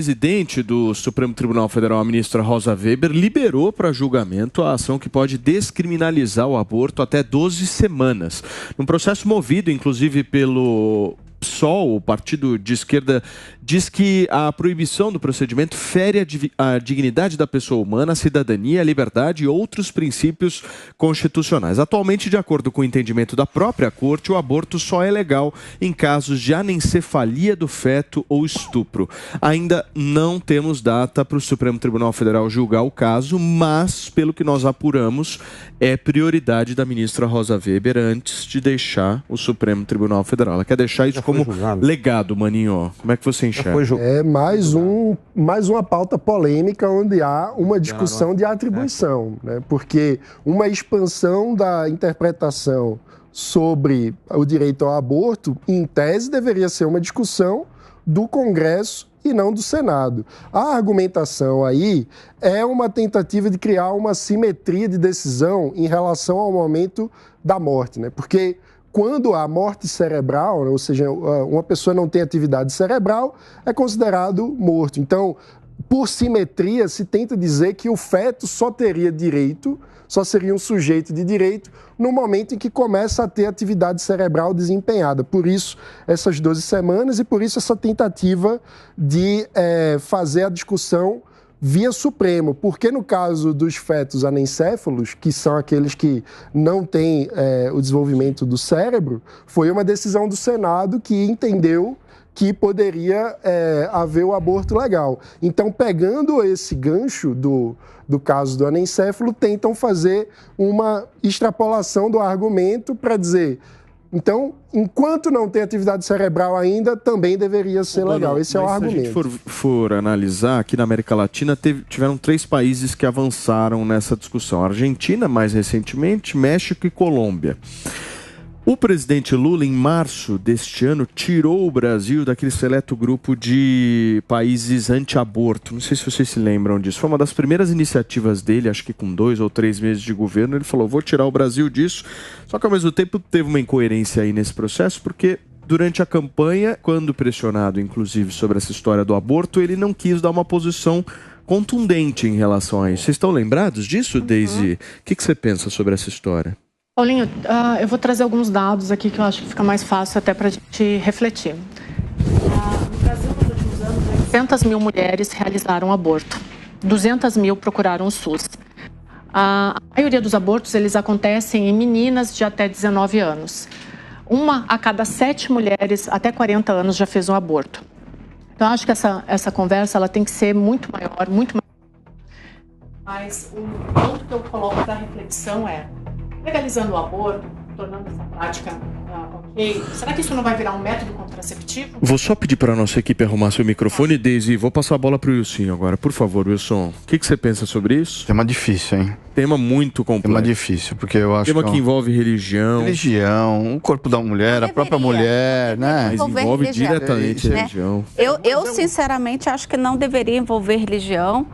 presidente do Supremo Tribunal Federal, a ministra Rosa Weber, liberou para julgamento a ação que pode descriminalizar o aborto até 12 semanas. Num processo movido, inclusive, pelo PSOL, o partido de esquerda, diz que a proibição do procedimento fere a dignidade da pessoa humana, a cidadania, a liberdade e outros princípios constitucionais. Atualmente, de acordo com o entendimento da própria Corte, o aborto só é legal em casos de anencefalia do feto ou estupro. Ainda não temos data para o Supremo Tribunal Federal julgar o caso, mas, pelo que nós apuramos, é prioridade da ministra Rosa Weber antes de deixar o Supremo Tribunal Federal. Ela quer deixar isso como legado, Maninho. Como é que você enxerga? É mais uma pauta polêmica onde há uma discussão de atribuição, né? Porque uma expansão da interpretação sobre o direito ao aborto, em tese, deveria ser uma discussão do Congresso e não do Senado. A argumentação aí é uma tentativa de criar uma simetria de decisão em relação ao momento da morte, né? Porque quando há morte cerebral, ou seja, uma pessoa não tem atividade cerebral, é considerado morto. Então, por simetria, se tenta dizer que o feto só teria direito, só seria um sujeito de direito no momento em que começa a ter atividade cerebral desempenhada. Por isso, essas 12 semanas e por isso essa tentativa de fazer a discussão via Supremo, porque no caso dos fetos anencéfalos, que são aqueles que não têm o desenvolvimento do cérebro, foi uma decisão do Senado que entendeu que poderia haver o aborto legal. Então, pegando esse gancho do caso do anencéfalo, tentam fazer uma extrapolação do argumento para dizer... Então, enquanto não tem atividade cerebral ainda, também deveria ser legal. Esse é o argumento. Se a gente for analisar, aqui na América Latina, tiveram 3 países que avançaram nessa discussão. Argentina, mais recentemente, México e Colômbia. O presidente Lula, em março deste ano, tirou o Brasil daquele seleto grupo de países anti-aborto. Não sei se vocês se lembram disso. Foi uma das primeiras iniciativas dele, acho que com 2 ou 3 meses de governo. Ele falou, vou tirar o Brasil disso. Só que, ao mesmo tempo, teve uma incoerência aí nesse processo, porque durante a campanha, quando pressionado, inclusive, sobre essa história do aborto, ele não quis dar uma posição contundente em relação a isso. Vocês estão lembrados disso, Daisy? O que você pensa sobre essa história? Paulinho, eu vou trazer alguns dados aqui que eu acho que fica mais fácil até para a gente refletir. No Brasil, nos últimos anos, 800 mil mulheres realizaram aborto. 200 mil procuraram o SUS. A maioria dos abortos, eles acontecem em meninas de até 19 anos. 1 a cada 7 mulheres até 40 anos já fez um aborto. Então, eu acho que essa conversa ela tem que ser muito maior, muito maior. Mas o ponto que eu coloco para reflexão é: legalizando o aborto, tornando essa prática ok, será que isso não vai virar um método contraceptivo? Vou só pedir para a nossa equipe arrumar seu microfone, Daisy. Vou passar a bola para o Wilson agora. Por favor, Wilson. O que você pensa sobre isso? Tema difícil, hein? Tema muito complexo. Tema difícil, porque eu acho que envolve religião. Religião, o corpo da mulher, a própria mulher, né? Mas envolve religião, diretamente religião. Eu, sinceramente, acho que não deveria envolver religião.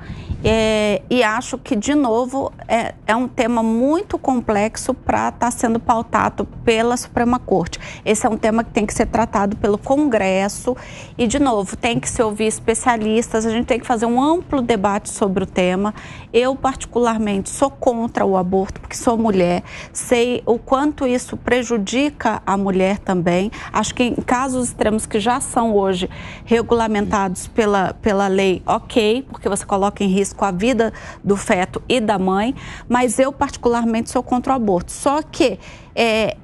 E acho que, de novo, é um tema muito complexo para estar sendo pautado pela Suprema Corte. Esse é um tema que tem que ser tratado pelo Congresso e, de novo, tem que se ouvir especialistas, a gente tem que fazer um amplo debate sobre o tema. Eu, particularmente, sou contra o aborto, porque sou mulher, sei o quanto isso prejudica a mulher também. Acho que em casos extremos que já são hoje regulamentados pela lei, ok, porque você coloca em risco a vida do feto e da mãe, mas eu particularmente sou contra o aborto. Só que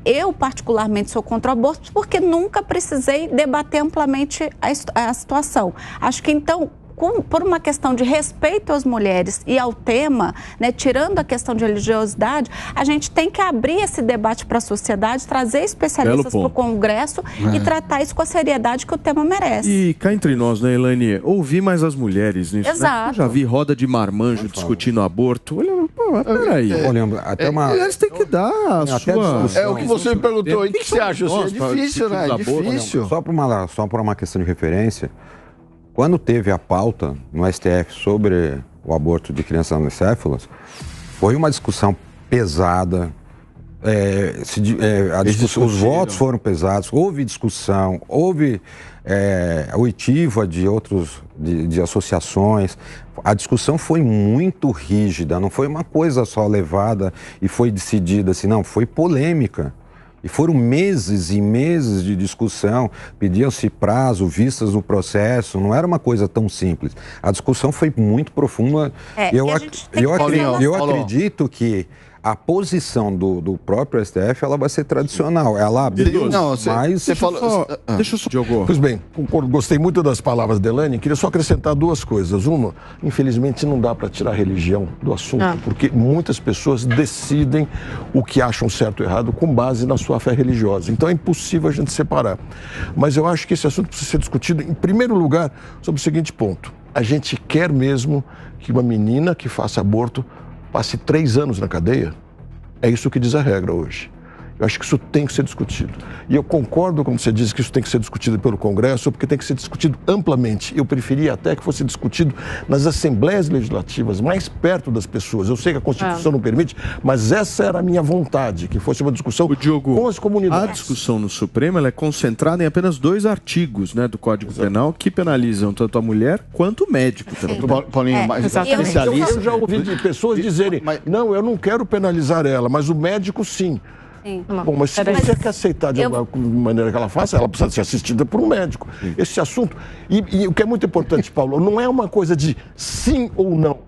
eu particularmente sou contra o aborto porque nunca precisei debater amplamente a situação. Acho que então, por uma questão de respeito às mulheres e ao tema, né, tirando a questão de religiosidade, a gente tem que abrir esse debate para a sociedade, trazer especialistas para o Congresso e tratar isso com a seriedade que o tema merece. E cá entre nós, né, Elaine, ouvir mais as mulheres nisso. Exato. Né? Eu já vi roda de marmanjo discutindo aborto. Olha, peraí. Até uma... Mulheres têm que dar a sua... É o que você me perguntou. O que você acha? É difícil, né? É difícil. Só por uma questão de referência, quando teve a pauta no STF sobre o aborto de crianças anencéfalas, foi uma discussão pesada, os votos foram pesados, houve discussão, houve oitiva de associações. A discussão foi muito rígida, não foi uma coisa só levada e foi decidida assim, não, foi polêmica. E foram meses e meses de discussão, pediam-se prazo, vistas no processo, não era uma coisa tão simples. A discussão foi muito profunda. Eu acredito que a posição do próprio STF, ela vai ser tradicional. Ela abriu, mas... Você falou... Deixa eu só... Diogo. Pois bem, concordo, gostei muito das palavras da Elaine. Queria só acrescentar duas coisas. Uma, infelizmente não dá para tirar a religião do assunto, porque muitas pessoas decidem o que acham certo ou errado com base na sua fé religiosa. Então é impossível a gente separar. Mas eu acho que esse assunto precisa ser discutido, em primeiro lugar, sobre o seguinte ponto. A gente quer mesmo que uma menina que faça aborto passe 3 anos na cadeia? É isso que diz a regra hoje. Eu acho que isso tem que ser discutido. E eu concordo, como você disse, que isso tem que ser discutido pelo Congresso, porque tem que ser discutido amplamente. Eu preferia até que fosse discutido nas assembleias legislativas, mais perto das pessoas. Eu sei que a Constituição não permite, mas essa era a minha vontade, que fosse uma discussão com as comunidades. A discussão no Supremo ela é concentrada em apenas 2 artigos, né, do Código Penal que penalizam tanto a mulher quanto o médico também. Paulinho, mais especialista. Eu já ouvi de pessoas dizerem, não, eu não quero penalizar ela, mas o médico sim. Sim. Bom, mas se você quer aceitar de alguma maneira que ela faça, ela precisa ser assistida por um médico. Esse assunto... E o que é muito importante, Paulo, não é uma coisa de sim ou não.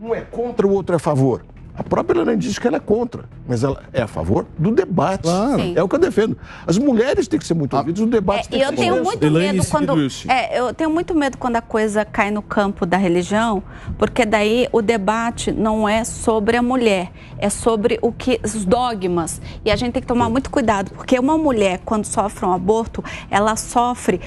Um é contra, o outro é a favor. A própria Elaine diz que ela é contra, mas ela é a favor do debate. Claro. É o que eu defendo. As mulheres têm que ser muito ouvidas, o debate tem que ser... Eu tenho muito medo quando a coisa cai no campo da religião, porque daí o debate não é sobre a mulher, é sobre os dogmas. E a gente tem que tomar muito cuidado, porque uma mulher, quando sofre um aborto, ela sofre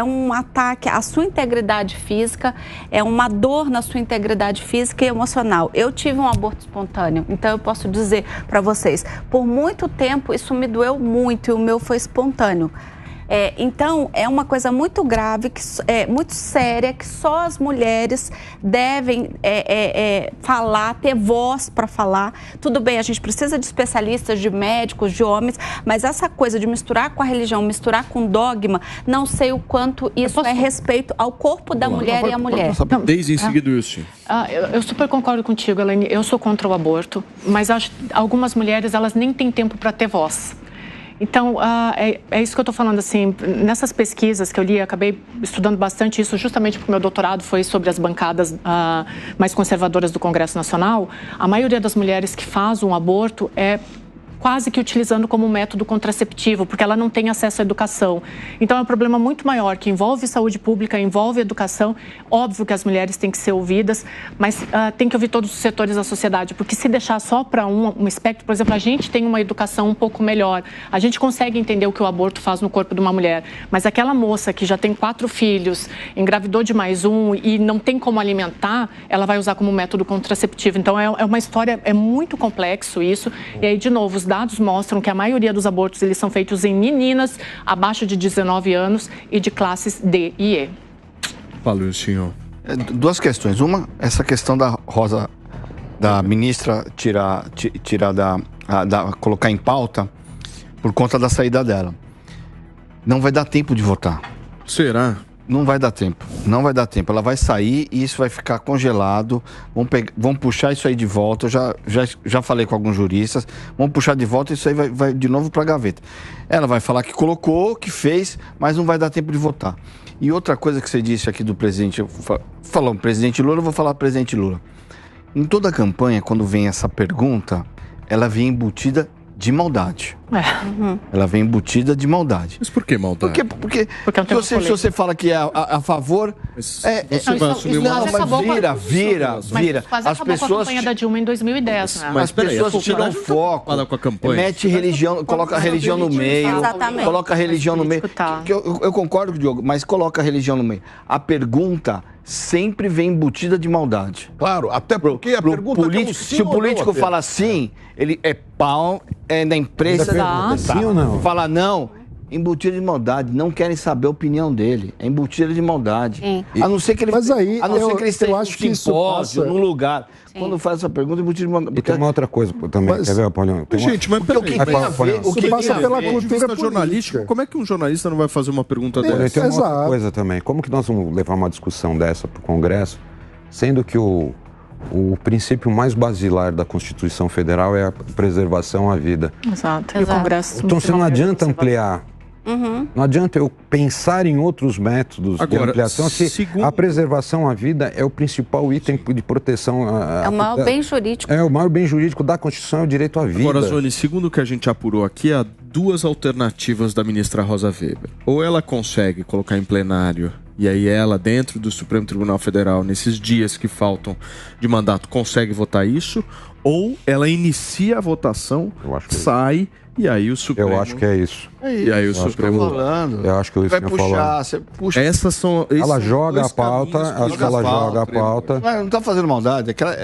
um ataque à sua integridade física, é uma dor na sua integridade física e emocional. Eu tive um aborto espontâneo, então eu posso dizer para vocês, por muito tempo isso me doeu muito e o meu foi espontâneo. Então, é uma coisa muito grave, muito séria, que só as mulheres devem falar, ter voz para falar. Tudo bem, a gente precisa de especialistas, de médicos, de homens, mas essa coisa de misturar com a religião, misturar com dogma, não sei o quanto isso é respeito ao corpo da mulher e à mulher. Desde em seguida, Wilson. Eu super concordo contigo, Elaine. Eu sou contra o aborto, mas acho que algumas mulheres elas nem têm tempo para ter voz. Então, é isso que eu estou falando, assim, nessas pesquisas que eu li, acabei estudando bastante isso, justamente porque o meu doutorado foi sobre as bancadas mais conservadoras do Congresso Nacional. A maioria das mulheres que faz um aborto é quase que utilizando como método contraceptivo, porque ela não tem acesso à educação. Então, é um problema muito maior, que envolve saúde pública, envolve educação. Óbvio que as mulheres têm que ser ouvidas, mas tem que ouvir todos os setores da sociedade, porque se deixar só para um espectro, por exemplo, a gente tem uma educação um pouco melhor, a gente consegue entender o que o aborto faz no corpo de uma mulher, mas aquela moça que já tem 4 filhos, engravidou de mais um e não tem como alimentar, ela vai usar como método contraceptivo. Então, é uma história, é muito complexo isso, e aí, de novo, os dados mostram que a maioria dos abortos eles são feitos em meninas abaixo de 19 anos e de classes D e E. Falou, senhor. 2 questões. Uma, essa questão da Rosa, da ministra colocar em pauta por conta da saída dela. Não vai dar tempo de votar. Será? Não vai dar tempo, não vai dar tempo. Ela vai sair e isso vai ficar congelado. Vão puxar isso aí de volta. Eu já falei com alguns juristas. Vão puxar de volta e isso aí vai de novo para a gaveta. Ela vai falar que colocou, que fez, mas não vai dar tempo de votar. E outra coisa que você disse aqui do presidente, falou presidente Lula, eu vou falar presidente Lula. Em toda a campanha, quando vem essa pergunta, ela vem embutida de maldade. Ela vem embutida de maldade. Mas por que maldade? Porque se você fala que é a favor... Vira. Quase as pessoas... com a campanha da Dilma em 2010, né? As pessoas tiram foco, com a campanha. Mete religião, coloca a religião no meio. Exatamente. Coloca a religião no meio. Eu concordo com o Diogo, mas coloca a religião no meio. A pergunta sempre vem embutida de maldade. Claro, até porque a pergunta se o político fala sim, ele é pau, é da empresa. Sim ou não? Fala não, embutida de maldade, não querem saber a opinião dele. É embutida de maldade. Sim. A não ser que ele, Mas aí, a não ser que ele esteja eu num acho que isso simpósio, passa... num lugar. Quando faz essa pergunta, embutida de maldade. E tem uma outra coisa também, quer ver, Paulinho? Tem uma... Gente, mas Porque o que tem a ver, o Isso que passa tem a pela ver, cultura vista jornalística, política. como é que um jornalista não vai fazer uma pergunta dessa? Tem uma outra Exato. coisa também. Como que nós vamos levar uma discussão dessa para o Congresso, sendo que o princípio mais basilar da Constituição Federal é a preservação à vida. Exato. E o Congresso... Então, se não adianta ampliar, não adianta eu pensar em outros métodos de Agora, ampliação, se segundo- a preservação à vida é o principal item de proteção. É o maior bem jurídico. É o maior bem jurídico da Constituição, é o direito à vida. Agora, Zoni, segundo o que a gente apurou aqui, há duas alternativas da ministra Rosa Weber. Ou ela consegue colocar em plenário, e aí ela, dentro do Supremo Tribunal Federal, nesses dias que faltam de mandato, consegue votar isso, ou ela inicia a votação, Eu acho que- sai, e aí o Supremo... Eu acho que é isso. E aí o acho que Supremo... falando. Eu acho que eu Vai tinha puxar, falado. você puxa. Essas são... esses Ela são joga dois a pauta, caminhos acho que ela joga a pauta. Não tá fazendo maldade, é, que ela-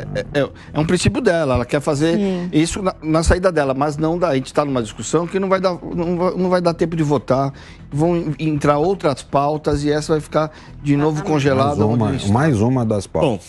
é um princípio dela, ela quer fazer isso na saída dela, mas não dá. A gente está numa discussão que não vai dar tempo de votar, vão entrar outras pautas e essa vai ficar de novo congelada. onde a gente tá. Mais uma das pautas. Bom,